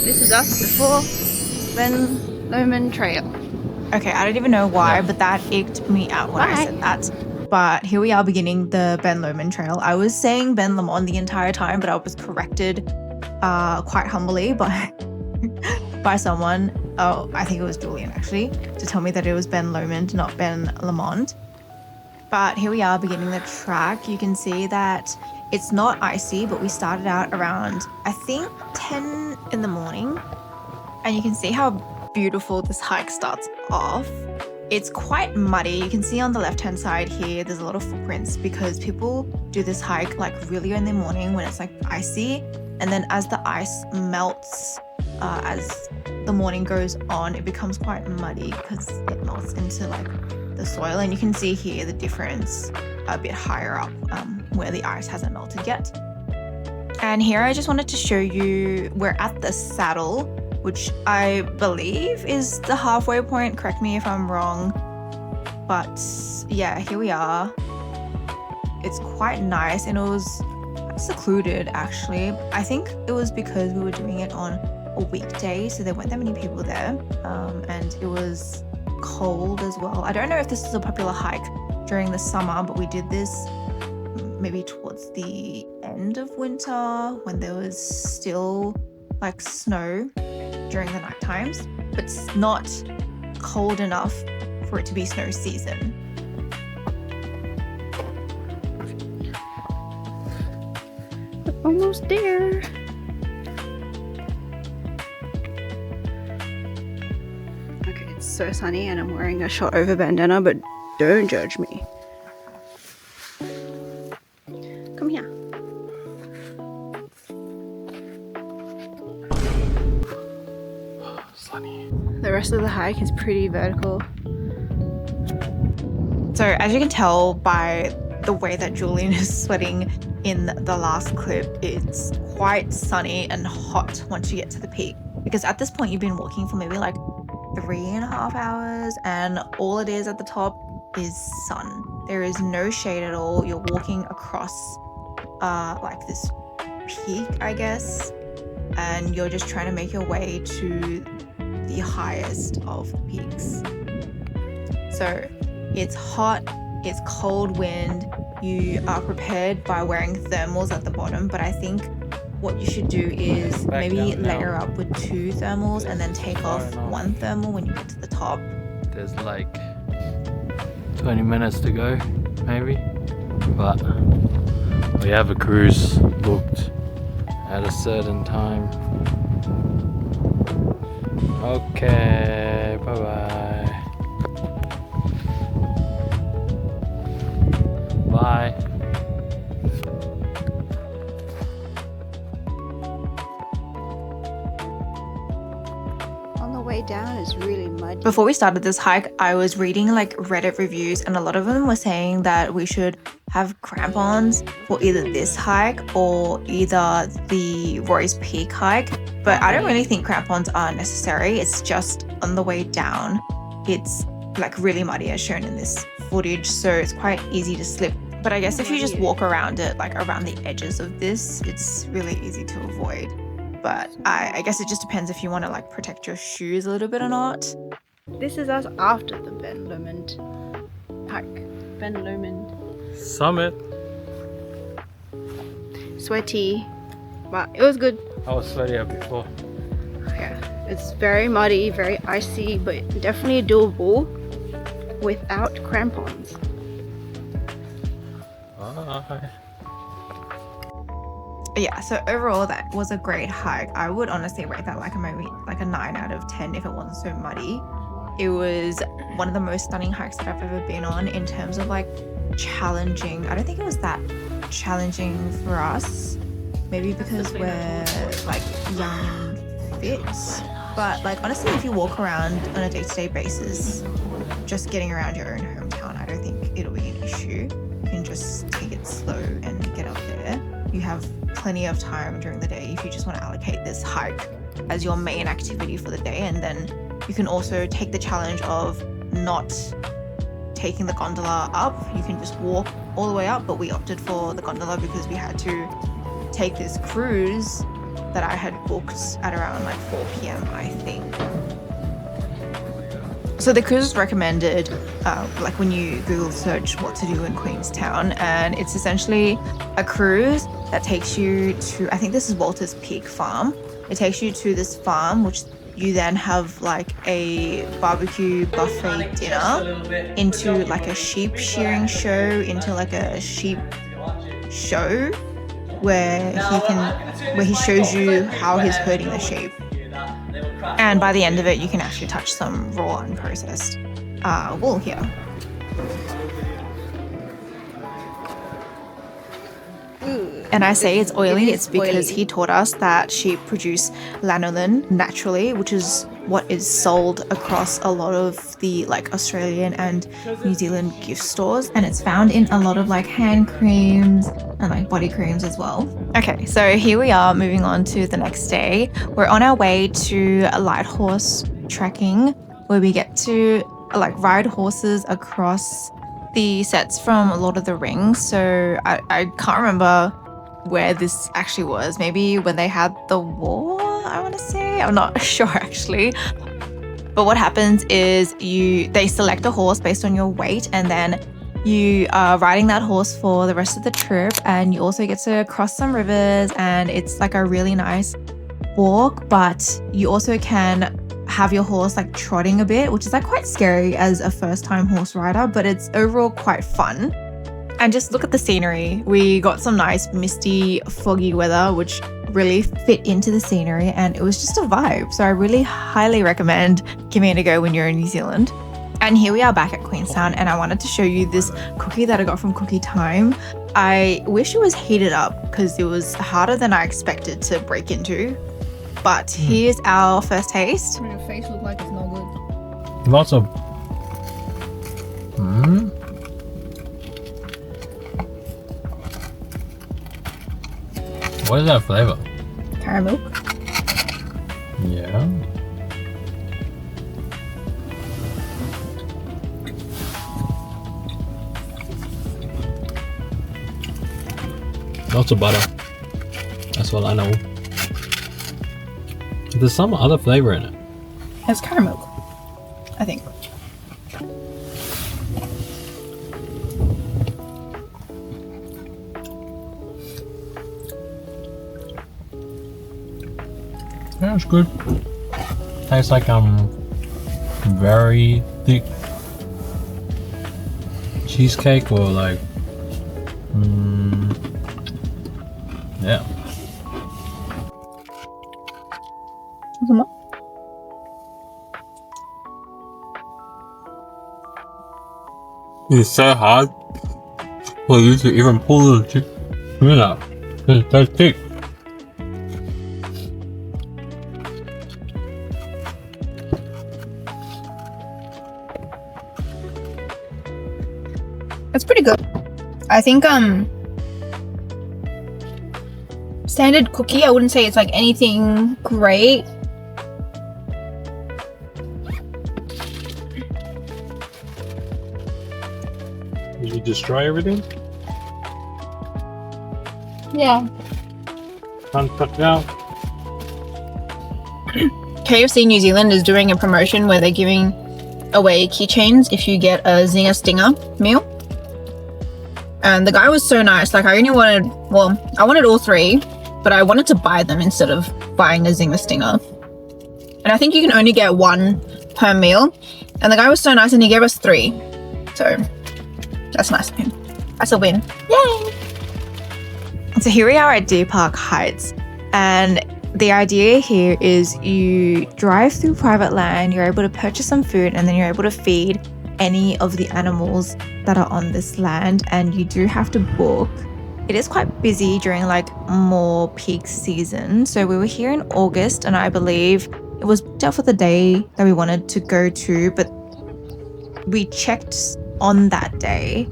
This is us before Ben Lomond Trail. Okay, I don't even know why, but that icked me out when I said that. But here we are beginning the Ben Lomond Trail. I was saying Ben Lomond the entire time, but I was corrected quite humbly by by someone. Oh, I think it was Julian actually, to tell me that it was Ben Lomond, not Ben Lamond. But here we are beginning the track. You can see that it's not icy, but we started out around, I think, 10 in the morning. And you can see how beautiful this hike starts off. It's quite muddy. You can see on the left-hand side here, there's a lot of footprints because people do this hike like really in the morning when it's like icy. And then as the ice melts, as the morning goes on, it becomes quite muddy because it melts into like the soil. And you can see here the difference a bit higher up where the ice hasn't melted yet. And here I just wanted to show you, we're at the saddle, which I believe is the halfway point. Correct me if I'm wrong. But yeah, here we are. It's quite nice and it was secluded actually. I think it was because we were doing it on a weekday, so there weren't that many people there. And it was cold as well. I don't know if this is a popular hike during the summer, but we did this maybe towards the end of winter when there was still like snow during the night times, but it's not cold enough for it to be snow season. Almost there. Okay, it's so sunny and I'm wearing a short over bandana, but don't judge me. Come here. Sunny. The rest of the hike is pretty vertical. So as you can tell by the way that Julian is sweating in the last clip, it's quite sunny and hot once you get to the peak. Because at this point you've been walking for maybe like 3.5 hours and all it is at the top is sun. There is no shade at all. You're walking across like this peak, I guess, and you're just trying to make your way to the highest of peaks. So it's hot, it's cold wind. You are prepared by wearing thermals at the bottom, but I think what you should do is maybe layer up with 2 thermals and then take off 1 thermal when you get to the top. There's like 20 minutes to go, maybe, but we have a cruise booked at a certain time. Okay, bye bye. Bye. On the way down is really muddy. Before we started this hike, I was reading like Reddit reviews and a lot of them were saying that we should have crampons for either this hike or either the Roy's Peak hike. But I don't really think crampons are necessary. It's just on the way down. It's like really muddy as shown in this footage, so it's quite easy to slip. But I guess if you just walk around it, like around the edges of this, it's really easy to avoid. But I guess it just depends if you want to like protect your shoes a little bit or not. This is us after the Ben Lomond hike. Ben Lomond. Summit. Sweaty, but it was good. I was sweatier before. Yeah, it's very muddy, very icy, but definitely doable without crampons. Bye. Yeah, so overall that was a great hike. I would honestly rate that like maybe like a 9 out of 10 if it wasn't so muddy. It was one of the most stunning hikes that I've ever been on in terms of like challenging. I don't think it was that challenging for us, maybe because we're like young and fit, but like honestly if you walk around on a day-to-day basis just getting around your own hometown, I don't think it'll be an issue. You can just take it slow and get up there. You have plenty of time during the day if you just want to allocate this hike as your main activity for the day, and then you can also take the challenge of not taking the gondola up. You can just walk all the way up, but we opted for the gondola because we had to take this cruise that I had booked at around like 4 p.m. I think. So the cruise was recommended, like when you Google search what to do in Queenstown, and it's essentially a cruise that takes you to, I think this is Walter's Peak Farm. It takes you to this farm, which you then have like a barbecue buffet dinner, into like a sheep shearing show, into like a sheep show where he shows you how he's herding the sheep. And by the end of it, you can actually touch some raw unprocessed wool here. And I say it's oily, it's because he taught us that sheep produce lanolin naturally, which is what is sold across a lot of the like Australian and New Zealand gift stores, and it's found in a lot of like hand creams and like body creams as well. Okay, so here we are moving on to the next day. We're on our way to a light horse trekking where we get to like ride horses across the sets from Lord of the Rings. So I can't remember where this actually was. Maybe when they had the war, I want to say. I'm not sure actually. But what happens is they select a horse based on your weight, and then you are riding that horse for the rest of the trip, and you also get to cross some rivers, and it's like a really nice walk. But you also can have your horse like trotting a bit, which is like quite scary as a first-time horse rider, but it's overall quite fun. And just look at the scenery. We got some nice misty, foggy weather, which really fit into the scenery, and it was just a vibe. So I really highly recommend giving it a go when you're in New Zealand. And here we are back at Queenstown, and I wanted to show you this cookie that I got from Cookie Time. I wish it was heated up because it was harder than I expected to break into. But here's our first taste. Your face looks like it's no good. Lots of. What is that flavor? Caramel. Yeah. Lots of butter. That's all I know. There's some other flavor in it. It's caramel, I think. Yeah, it's good. Tastes like very thick cheesecake or like yeah. It's so hard for you to even pull the chicken out. It's so thick. It's pretty good. I think standard cookie, I wouldn't say it's like anything great. Did you destroy everything? Yeah. Can't cut it out. KFC New Zealand is doing a promotion where they're giving away keychains if you get a Zinger Stinger meal. And the guy was so nice. Like I wanted all three, but I wanted to buy them instead of buying a Zinger Stinger. And I think you can only get one per meal. And the guy was so nice and he gave us 3. So that's nice of him. That's a win. Yay! So here we are at Deer Park Heights, and the idea here is you drive through private land, you're able to purchase some food, and then you're able to feed any of the animals that are on this land, and you do have to book. It is quite busy during like more peak season. So we were here in August, and I believe it was booked out for the day that we wanted to go to, but we checked on that day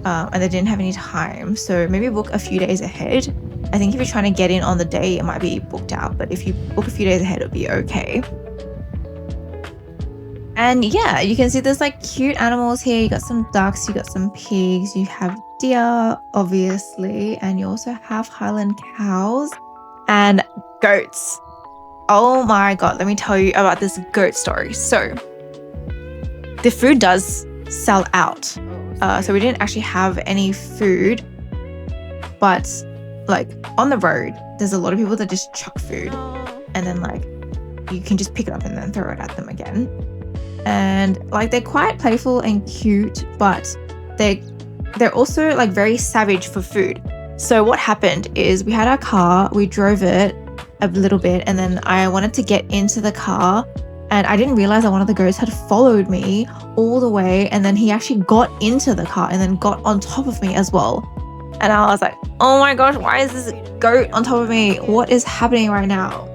and they didn't have any time. So maybe book a few days ahead. I think if you're trying to get in on the day, it might be booked out, but if you book a few days ahead, it'll be okay. And yeah, you can see there's like cute animals here. You got some ducks, you got some pigs, you have deer, obviously, and you also have Highland cows. And goats. Oh my god, let me tell you about this goat story. So the food does sell out. So we didn't actually have any food, but like on the road, there's a lot of people that just chuck food and then like you can just pick it up and then throw it at them again. And like they're quite playful and cute, but they're also like very savage for food. So what happened is we had our car, we drove it a little bit, and then I wanted to get into the car and I didn't realize that one of the goats had followed me all the way, and then he actually got into the car and then got on top of me as well. And I was like, oh my gosh, why is this goat on top of me? What is happening right now?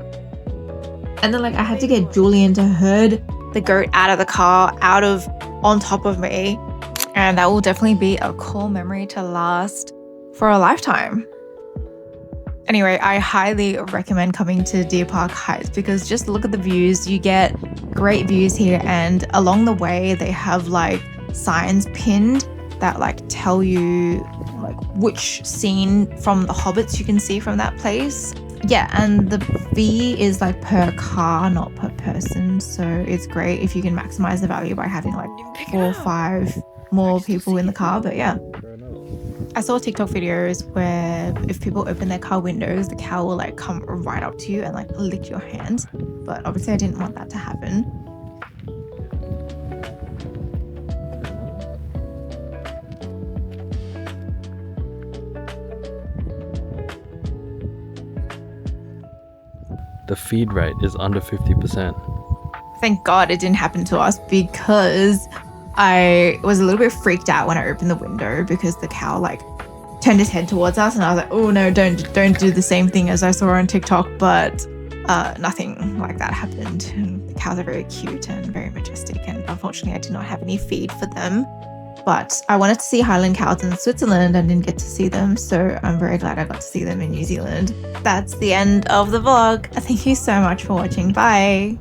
And then like I had to get Julian to herd the goat out of the car, on top of me. And that will definitely be a cool memory to last for a lifetime. Anyway, I highly recommend coming to Deer Park Heights because just look at the views. You get great views here, and along the way they have like signs pinned that like tell you like which scene from the Hobbits you can see from that place. Yeah, and the fee is like per car, not per person, so it's great if you can maximize the value by having like 4 or 5 more people in the car. But yeah, I saw TikTok videos where if people open their car windows, the cow will like come right up to you and like lick your hands. But obviously I didn't want that to happen. The feed rate is under 50%. Thank God it didn't happen to us because I was a little bit freaked out when I opened the window because the cow like turned his head towards us and I was like, oh no, don't do the same thing as I saw on TikTok. But nothing like that happened. And the cows are very cute and very majestic, and unfortunately I did not have any feed for them. But I wanted to see Highland cows in Switzerland and didn't get to see them, so I'm very glad I got to see them in New Zealand. That's the end of the vlog. Thank you so much for watching. Bye.